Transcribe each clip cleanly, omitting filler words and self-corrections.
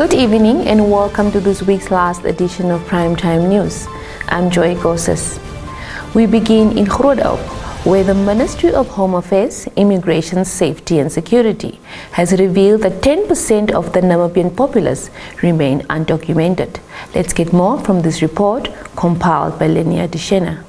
Good evening and welcome to this week's last edition of Primetime News. I'm Joy Goses. We begin in Groot-Oop, where the Ministry of Home Affairs, Immigration, Safety and Security has revealed that 10% of the Namibian populace remain undocumented. Let's get more from this report compiled by Lenia Dishena.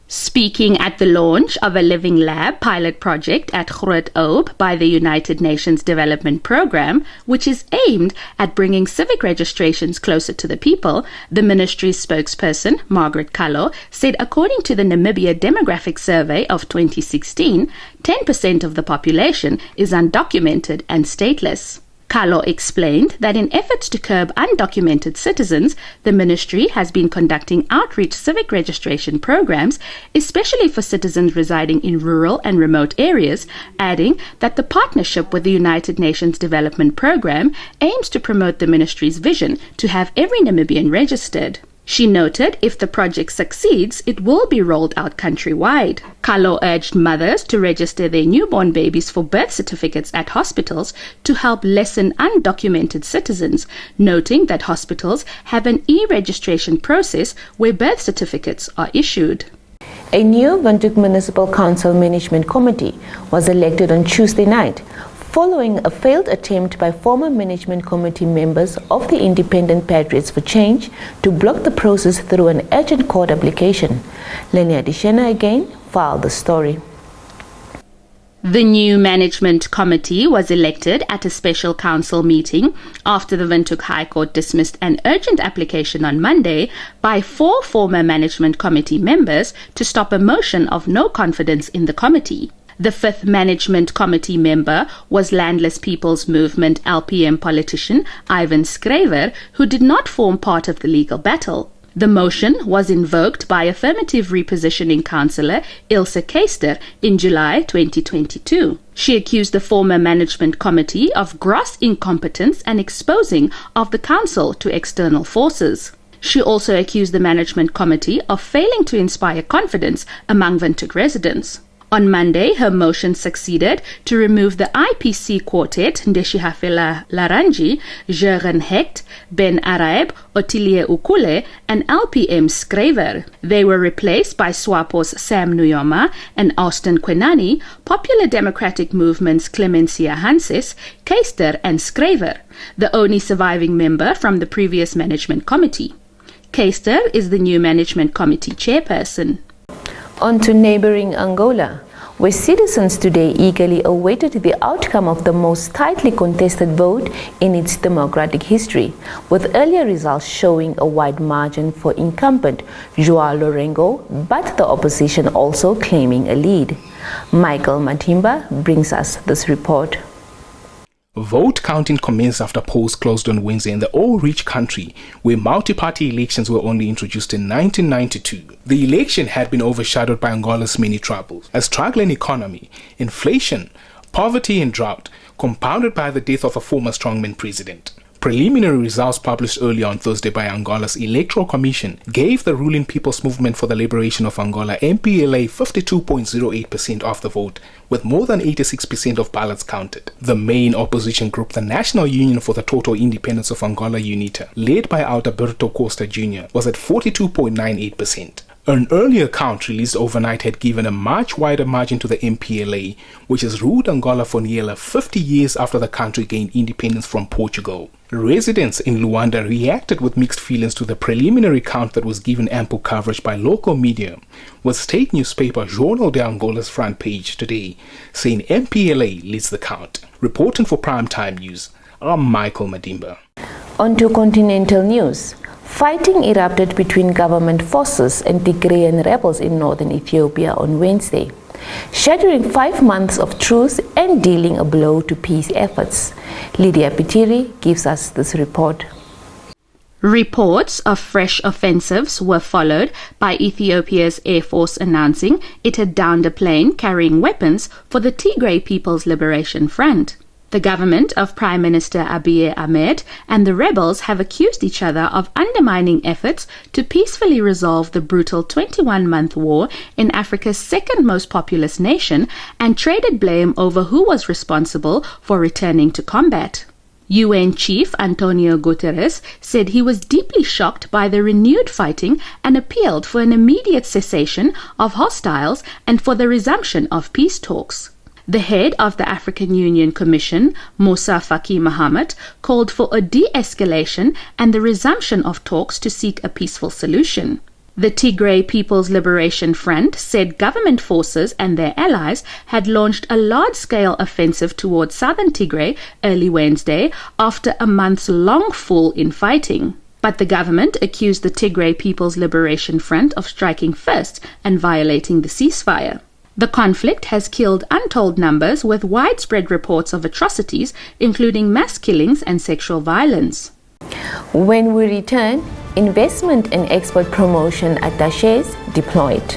Speaking at the launch of a Living Lab pilot project at Groot-Oop by the United Nations Development Programme, which is aimed at bringing civic registrations closer to the people, the ministry's spokesperson, Margaret Kalo, said according to the Namibia Demographic Survey of 2016, 10% of the population is undocumented and stateless. Kalo explained that in efforts to curb undocumented citizens, the ministry has been conducting outreach civic registration programs, especially for citizens residing in rural and remote areas, adding that the partnership with the United Nations Development Programme aims to promote the ministry's vision to have every Namibian registered. She noted if the project succeeds, it will be rolled out countrywide. Kalo urged mothers to register their newborn babies for birth certificates at hospitals to help lessen undocumented citizens, noting that hospitals have an e-registration process where birth certificates are issued. A new Windhoek Municipal Council Management Committee was elected on Tuesday night, following a failed attempt by former management committee members of the Independent Patriots for Change to block the process through an urgent court application. Lenia Dishena again filed the story. The new management committee was elected at a special council meeting after the Windhoek High Court dismissed an urgent application on Monday by 4 former management committee members to stop a motion of no confidence in the committee. The 5th Management Committee member was Landless People's Movement LPM politician Ivan Schryver, who did not form part of the legal battle. The motion was invoked by affirmative repositioning councillor Ilse Keister in July 2022. She accused the former management committee of gross incompetence and exposing of the council to external forces. She also accused the management committee of failing to inspire confidence among Windhoek residents. On Monday, her motion succeeded to remove the IPC quartet Ndeshihafela Laranji, Jurgen Hecht, Ben Araib, Ottilie Ukule, and LPM Schryver. They were replaced by SWAPO's Sam Nujoma and Austin Kwenani, Popular Democratic Movement's Clemencia Hanses, Keister and Schryver, the only surviving member from the previous management committee. Keister is the new management committee chairperson. On to neighboring Angola, where citizens today eagerly awaited the outcome of the most tightly contested vote in its democratic history, with earlier results showing a wide margin for incumbent João Lourenço, but the opposition also claiming a lead. Michael Matimba brings us this report. Vote counting commenced after polls closed on Wednesday in the oil-rich country, where multi-party elections were only introduced in 1992. The election had been overshadowed by Angola's many troubles: a struggling economy, inflation, poverty and drought, compounded by the death of a former strongman president. Preliminary results published earlier on Thursday by Angola's Electoral Commission gave the ruling People's Movement for the Liberation of Angola MPLA 52.08% of the vote, with more than 86% of ballots counted. The main opposition group, the National Union for the Total Independence of Angola UNITA, led by Alberto Costa Jr., was at 42.98%. An earlier count released overnight had given a much wider margin to the MPLA, which has ruled Angola for nearly 50 years after the country gained independence from Portugal. Residents in Luanda reacted with mixed feelings to the preliminary count that was given ample coverage by local media, with state newspaper Jornal de Angola's front page today saying MPLA leads the count. Reporting for Primetime News, I'm Michael Madimba. On to continental news. Fighting erupted between government forces and Tigrayan rebels in northern Ethiopia on Wednesday, shattering 5 months of truce and dealing a blow to peace efforts. Lydia Pitiri gives us this report. Reports of fresh offensives were followed by Ethiopia's Air Force announcing it had downed a plane carrying weapons for the Tigray People's Liberation Front. The government of Prime Minister Abiy Ahmed and the rebels have accused each other of undermining efforts to peacefully resolve the brutal 21-month war in Africa's second most populous nation and traded blame over who was responsible for returning to combat. UN Chief Antonio Guterres said he was deeply shocked by the renewed fighting and appealed for an immediate cessation of hostiles and for the resumption of peace talks. The head of the African Union Commission, Moussa Faki Mahamat, called for a de-escalation and the resumption of talks to seek a peaceful solution. The Tigray People's Liberation Front said government forces and their allies had launched a large-scale offensive towards southern Tigray early Wednesday after a months-long fall in fighting. But the government accused the Tigray People's Liberation Front of striking first and violating the ceasefire. The conflict has killed untold numbers with widespread reports of atrocities, including mass killings and sexual violence. When we return, investment and export promotion attachés deployed.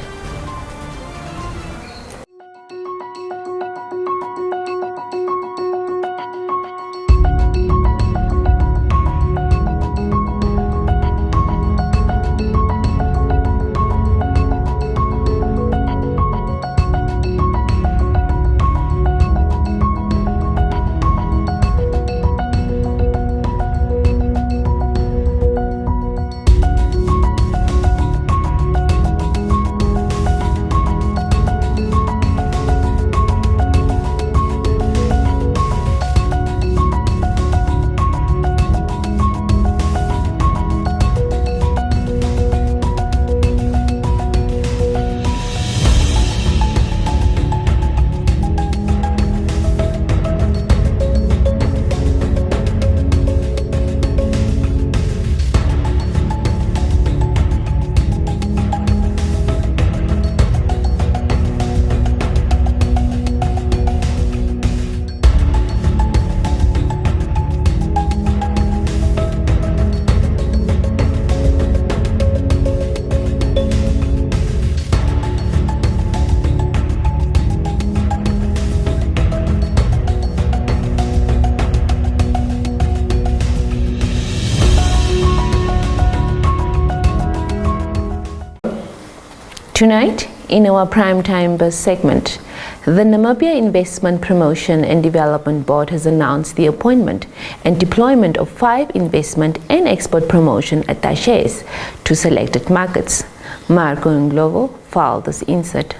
Tonight, in our Primetime Buzz segment, the Namibia Investment Promotion and Development Board has announced the appointment and deployment of 5 investment and export promotion attachés to selected markets. Marco Nglovo filed this insert.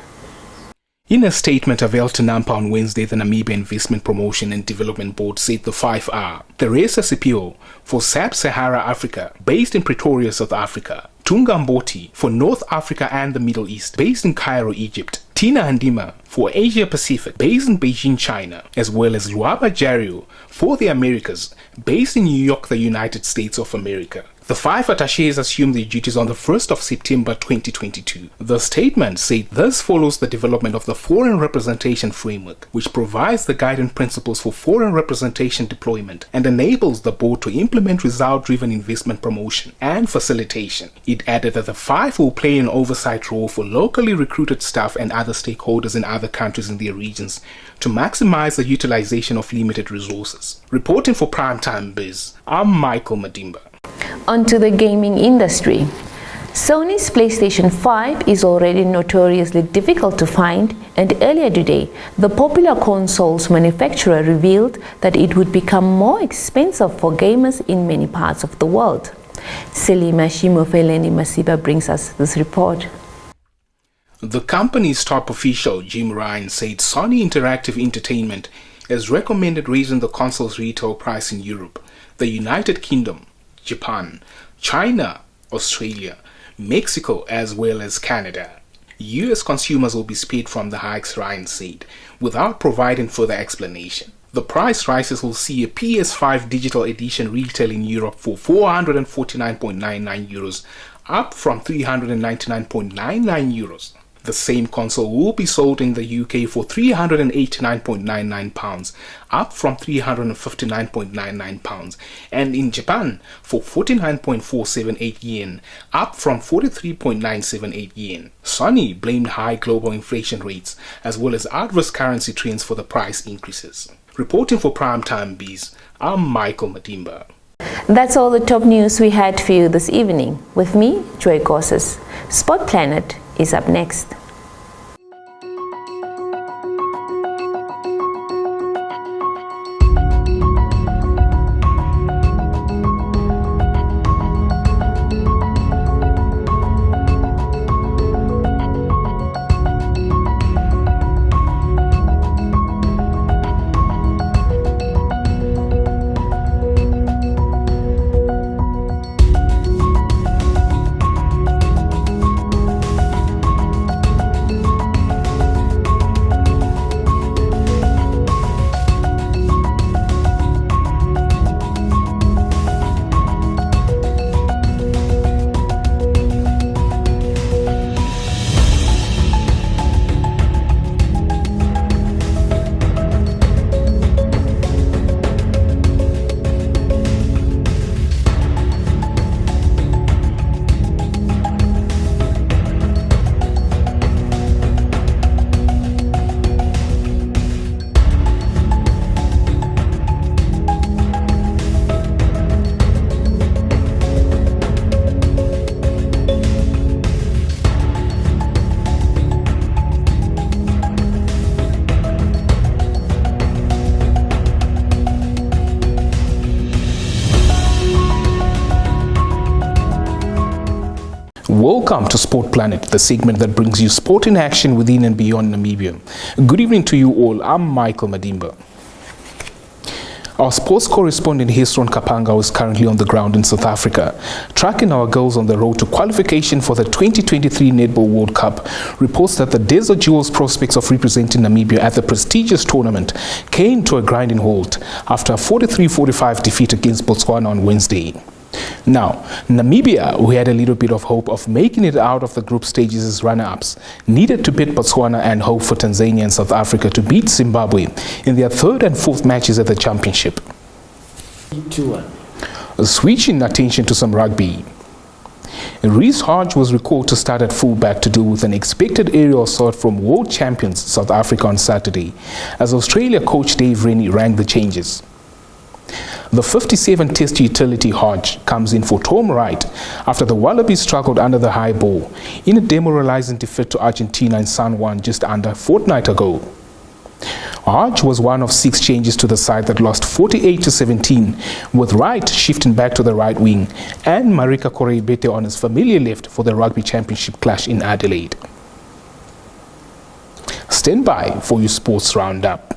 In a statement availed to Nampa on Wednesday, the Namibia Investment Promotion and Development Board said the 5 are Teresa Sipio for Sub-Sahara Africa, based in Pretoria, South Africa; Tunga Mboti for North Africa and the Middle East, based in Cairo, Egypt; Tina Handima for Asia Pacific, based in Beijing, China; as well as Luaba Jario for the Americas, based in New York, the United States of America. The 5 attachés assumed their duties on the 1st of September 2022. The statement said this follows the development of the Foreign Representation Framework, which provides the guiding principles for foreign representation deployment and enables the board to implement result-driven investment promotion and facilitation. It added that the 5 will play an oversight role for locally recruited staff and other stakeholders in other countries in their regions to maximize the utilization of limited resources. Reporting for Primetime Biz, I'm Michael Madimba. Onto the gaming industry. Sony's PlayStation 5 is already notoriously difficult to find, and earlier today, the popular consoles manufacturer revealed that it would become more expensive for gamers in many parts of the world. Selima Shimofeleni Masiba brings us this report. The company's top official, Jim Ryan, said Sony Interactive Entertainment has recommended raising the console's retail price in Europe, the United Kingdom, Japan, China, Australia, Mexico, as well as Canada. US consumers will be spared from the hikes, Ryan said, without providing further explanation. The price rises will see a PS5 digital edition retail in Europe for €449.99, up from €399.99. The same console will be sold in the UK for £389.99, up from £359.99, and in Japan for 49.478 yen, up from 43.978 yen. Sony blamed high global inflation rates as well as adverse currency trends for the price increases. Reporting for Primetime Biz, I'm Michael Madimba. That's all the top news we had for you this evening. With me, Joy Gorses. Sport Planet is up next. Welcome to Sport Planet, the segment that brings you sport in action within and beyond Namibia. Good evening to you all. I'm Michael Madimba. Our sports correspondent Hesron Kapanga is currently on the ground in South Africa, tracking our girls on the road to qualification for the 2023 Netball World Cup. Reports that the Desert Jewels prospects of representing Namibia at the prestigious tournament came to a grinding halt after a 43-45 defeat against Botswana on Wednesday. Now, Namibia, who had a little bit of hope of making it out of the group stages as runner-ups, needed to beat Botswana and hope for Tanzania and South Africa to beat Zimbabwe in their third and fourth matches at the championship. Switching attention to some rugby. Rhys Hodge was recalled to start at fullback to deal with an expected aerial assault from world champions South Africa on Saturday, as Australia coach Dave Rennie rang the changes. The 57-test utility Hodge comes in for Tom Wright after the Wallabies struggled under the high ball in a demoralizing defeat to Argentina in San Juan just under a fortnight ago. Hodge was one of 6 changes to the side that lost 48-17, with Wright shifting back to the right wing and Marika Koreibete on his familiar left for the Rugby Championship clash in Adelaide. Stand by for your sports roundup.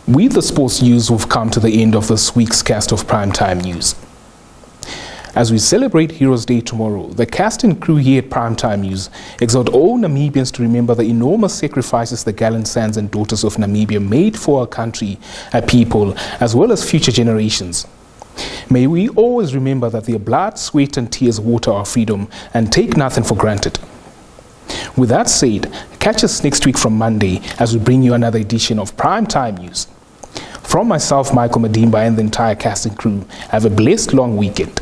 With the sports news, we've come to the end of this week's cast of Primetime News. As we celebrate Heroes Day tomorrow, the cast and crew here at Primetime News exhort all Namibians to remember the enormous sacrifices the gallant sons and daughters of Namibia made for our country, our people, as well as future generations. May we always remember that their blood, sweat and tears water our freedom and take nothing for granted. With that said, catch us next week from Monday as we bring you another edition of Primetime News. From myself, Michael Madimba, and the entire cast and crew, have a blessed long weekend.